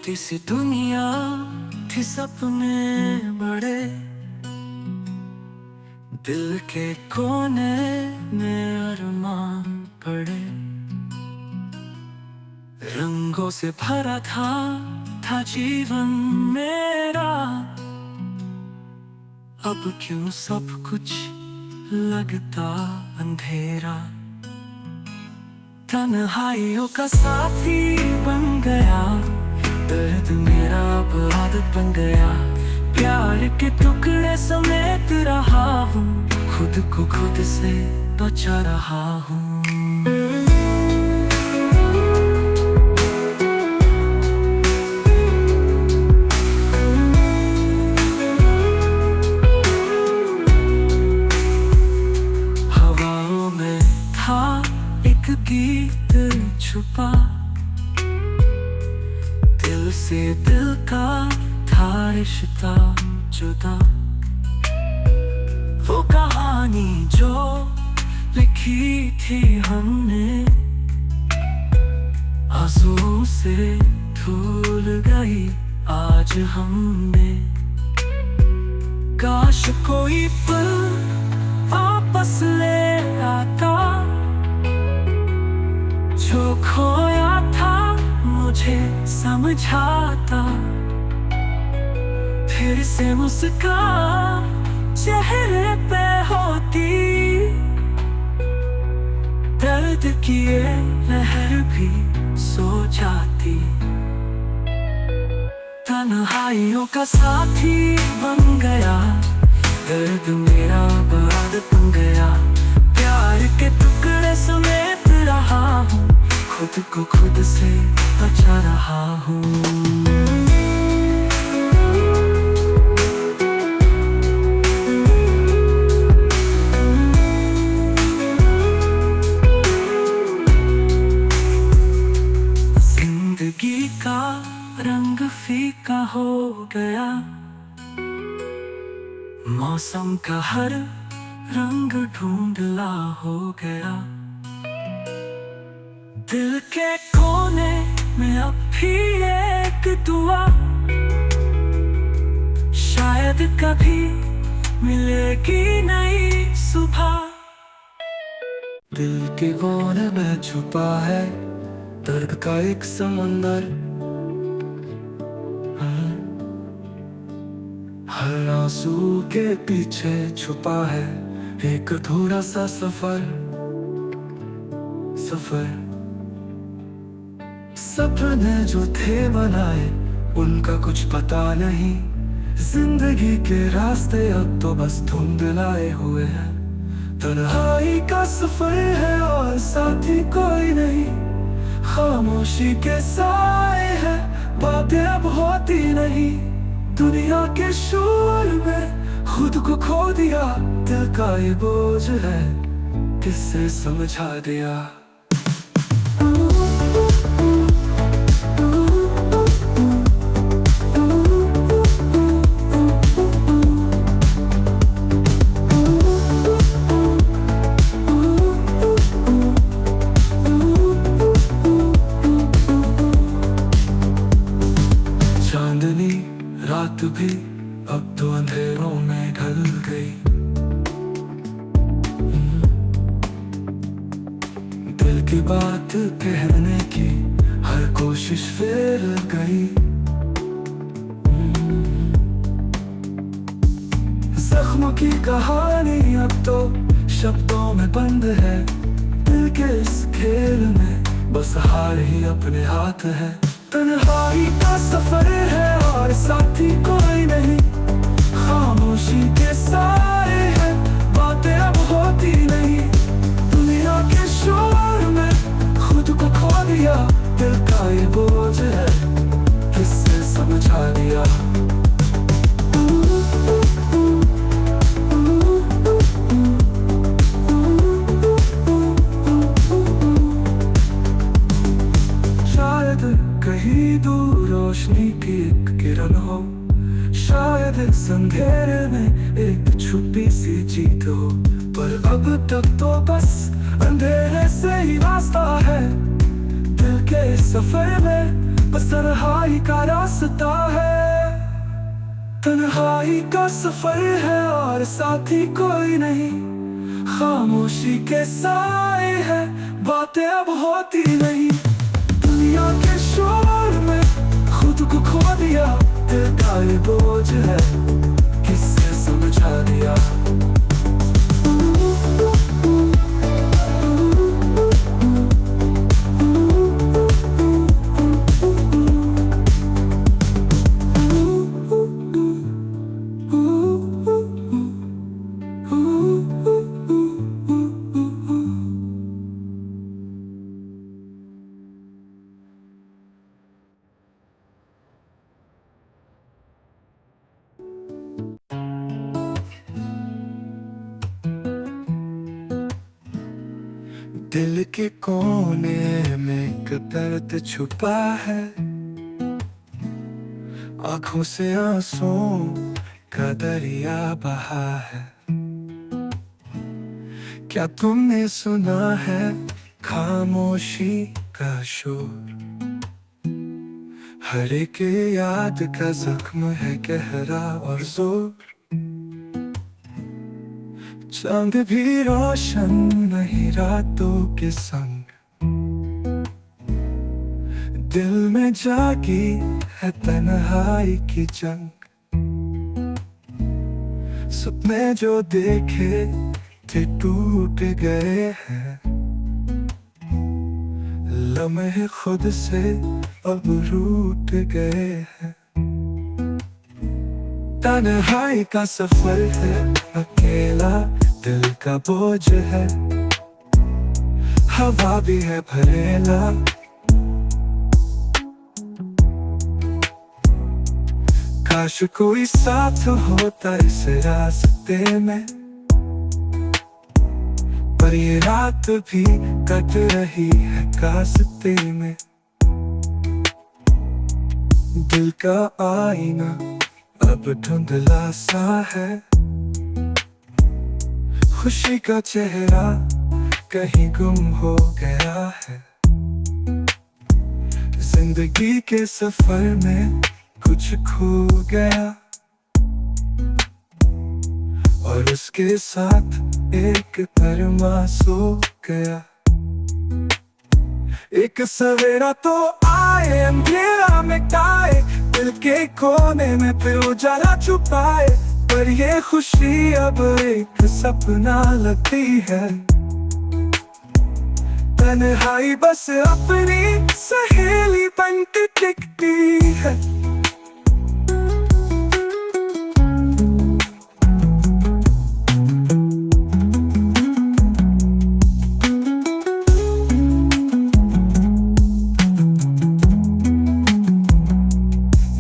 छोटी सी दुनिया थी, सपने बड़े दिल के कोने में अरमान पड़े। रंगों से भरा था जीवन मेरा, अब क्यों सब कुछ लगता अंधेरा। तन्हाइयों का साथी बन गया, दर्द मेरा अब आदत बन गया। प्यार के टुकड़े समेट रहा हूँ, खुद को खुद से बचा रहा हूँ। हवाओं में था एक गीत छुपा, दिल से दिल का था रिश्ता जुदा। वो कहानी जो लिखी थी हमने, आंसुओं से धुल गई आज हमने। काश कोई पल वापस ले आता, जो खोया था मुझे समझाता। फिर से मुस्कान चेहरे पे होती, दर्द की ये लहर भी सो जाती। तन्हाइयों का साथी बन गया, दर्द मेरा आदत बन गया। प्यार के टुकड़े समेट रहा हूँ, खुद को खुद से बचा रहा हूँ। जिंदगी का रंग फीका हो गया, मौसम का हर रंग ढूंढला हो गया। दिल के कोने में अब भी एक दुआ, शायद कभी मिलेगी नई सुबह। दिल के कोने में छुपा है दर्द का एक समंदर, हर आंसू के पीछे छुपा है एक थोड़ा सा सफर। सपने जो थे बनाए उनका कुछ पता नहीं, जिंदगी के रास्ते अब तो बस धुंधलाए हुए हैं। तन्हाई का सफर है और साथी कोई नहीं, खामोशी के साए हैं बातें अब होती नहीं। दुनिया के शोर में खुद को खो दिया, दिल का ये बोझ है किससे समझा दिया। चांदनी रात भी अब तो अंधेरों में ढल गई, दिल की बात कहने की हर कोशिश फेल गई। जख्मों की कहानी अब तो शब्दों में बंद है, दिल के इस खेल में बस हार ही अपने हाथ है। तन्हाई का सफर है और साथी कोई नहीं, खामोशी के साए हैं बातें अब होती नहीं। दुनिया के शोर में खुद को खो दिया, दिल का ये बोझ है किससे समझा दिया। कहीं दूर रोशनी की एक किरण हो, शायद इस अंधेरे में एक छुपी सी जीत हो। पर अब तक तो बस अंधेरे से ही रास्ता है, दिल के सफर में बस तन्हाई का रास्ता है, तन्हाई का सफर है और साथी कोई नहीं। खामोशी के साए है, बातें अब होती नहीं। दुनिया के शोर में खुद को खो दिया, दिल का ये बोझ है किससे समझा दिया। दिल के कोने में एक दर्द छुपा है, आंखों से आंसुओं का दरिया बहा है। क्या तुमने सुना है खामोशी का शोर? हर एक याद का जख्म है गहरा और जोर। चांद भी रोशन नहीं रातों के संग, दिल में जागी है तन्हाई की जंग। सपने जो देखे थे टूट गए हैं, लम्हे खुद से अब रूठ गए हैं। तन्हाई का सफर है, अकेला दिल का बोझ है, हवा भी है भरेला। काश कोई साथ होता इस रास्ते में, पर ये रात भी कट रही है कास्ते में। दिल का आईना अब धुंधला सा है, खुशी का चेहरा कहीं गुम हो गया है। जिंदगी के सफर में कुछ खो गया, और उसके साथ एक परमा सो गया। एक सवेरा तो आए, अंधेरा मिटाए, दिल के कोने में फिर उजाला छुपाए। पर ये खुशी अब एक सपना लगती है, तन्हाई बस अपनी सहेली बन के टिकती है।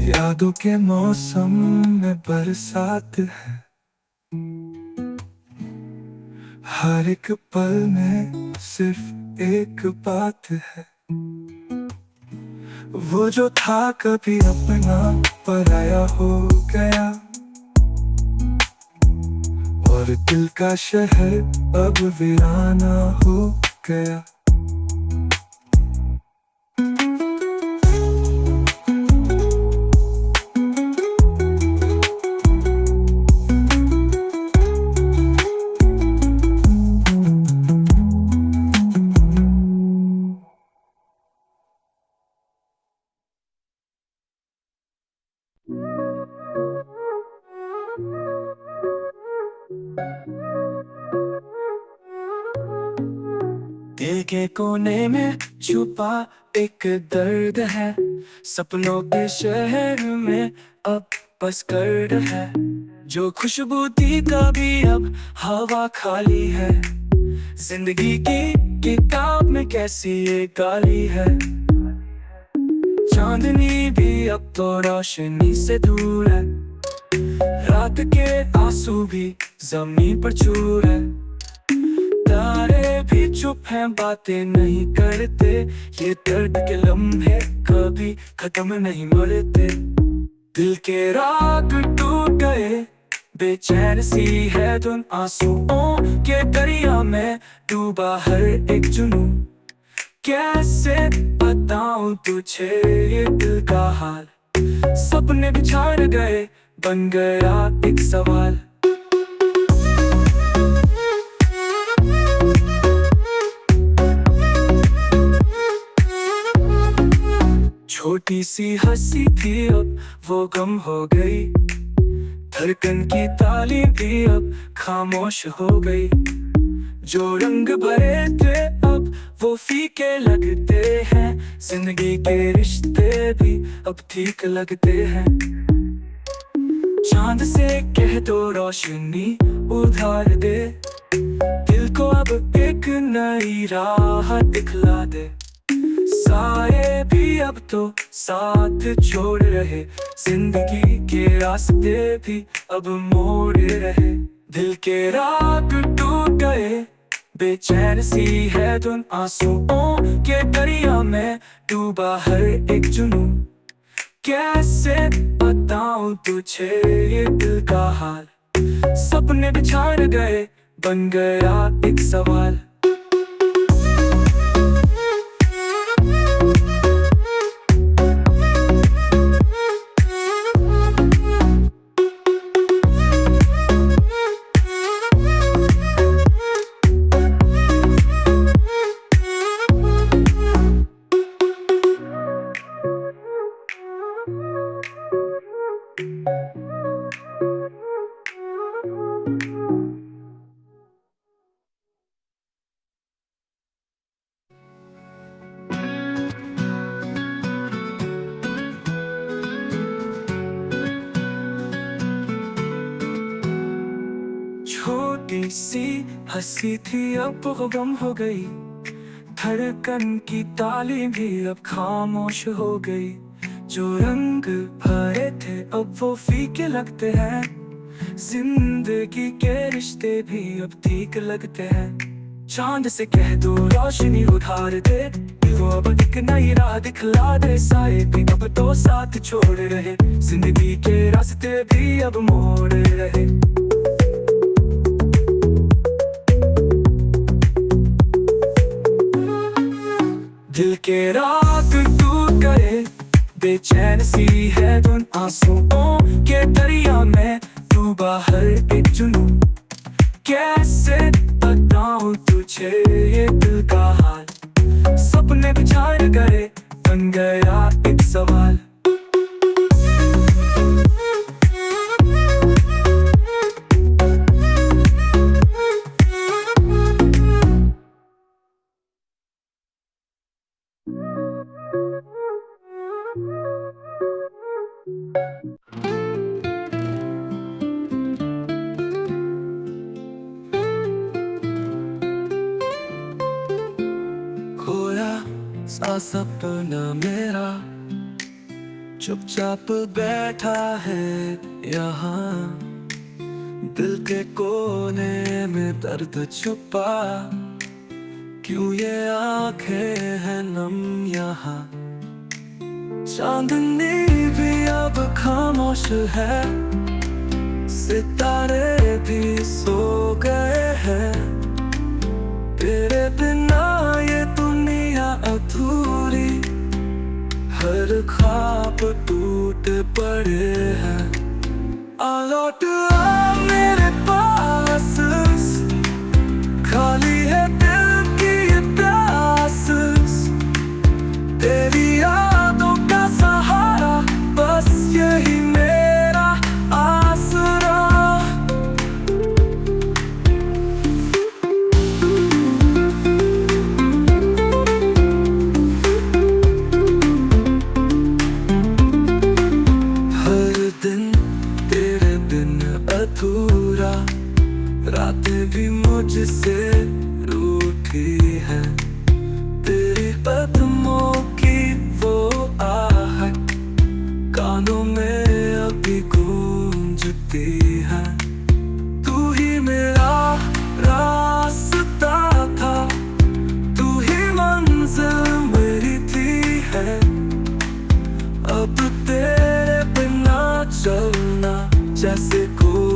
यादों के मौसम में बरसात है, हर एक पल में सिर्फ एक बात है। वो जो था कभी अपना पराया हो गया, और दिल का शहर अब वीराना हो गया। दिल के कोने में छुपा एक दर्द है, सपनों के शहर में अब बस गर्द है। जो खुशबू थी कभी अब हवा खाली है, जिंदगी की किताब में कैसी ये गाली है। चांदनी भी अब तो रोशनी से दूर है, रात के आंसू भी जमीन पर चूर है। तारे भी चुप हैं, बातें नहीं करते, ये दर्द के लम्हे कभी खत्म नहीं मरते। दिल के राग टूट गए, बेचैन सी है धुन, आंसुओं के दरिया में डूबा हर एक जुनून। कैसे बताऊं तुझे ये दिल का हाल, सपने बिछड़ गए, बन गया एक सवाल। छोटी सी हंसी थी अब वो गम हो गई, धड़कन की ताली भी अब खामोश हो गई। जो रंग भरे थे अब वो फीके लगते हैं, जिंदगी के रिश्ते भी अब ठीक लगते हैं। चांद से कह दो रोशनी उधार दे, दिल को अब एक नई राह दिखला दे। साए भी अब तो साथ छोड़ रहे, जिंदगी के रास्ते भी अब मोड़ रहे। दिल के राग टूट गए, बेचैन सी है धुन, आंसुओं के दरिया में डूबा हर एक जुनून। कैसे बताऊं तुझे ये दिल का हाल, सपने बिछड़ गए, बन गया एक सवाल। छोटी सी हंसी थी अब वो गम हो गई, धड़कन की ताली भी अब खामोश हो गई। जो रंग भरे थे अब वो फीके लगते हैं, जिंदगी के रिश्ते भी अब ठीक लगते हैं। चांद से कह दो रोशनी उधार दे, वो अब एक नई राह दिखला दे। साए भी अब तो साथ छोड़ रहे, जिंदगी के रास्ते भी अब मोड़ रहे। दिल के राग टूट गए, बेचैन सी है धुन, आंसुओं के दरिया में डूबा हर एक जुनून। कैसे बताऊं तुझे ये दिल का हाल, सपने बिछड़ गए, बन गया एक सवाल। खोया सा सपना मेरा चुपचाप बैठा है यहाँ, दिल के कोने में दर्द छुपा, क्यों ये आंखें हैं नम यहाँ। चांदनी भी अब खामोश है, सितारे भी सो गए हैं। तेरे बिना ये दुनिया अधूरी, हर ख्वाब टूट पड़े हैं। आ लौट आ मेरे पास, खाली है दिल की ये प्यास। तेरी यादों का सहारा, बस यही मेरा आसरा। हर दिन तेरे बिन अधूरा, रातें भी मुझसे रूठी है। तेरी कदमों की वो आहट कानों में अभी गूंजती है। तू ही मेरा रास्ता था, तू ही मंजिल मेरी थी है। अब तेरे बिना चलना जैसे कोई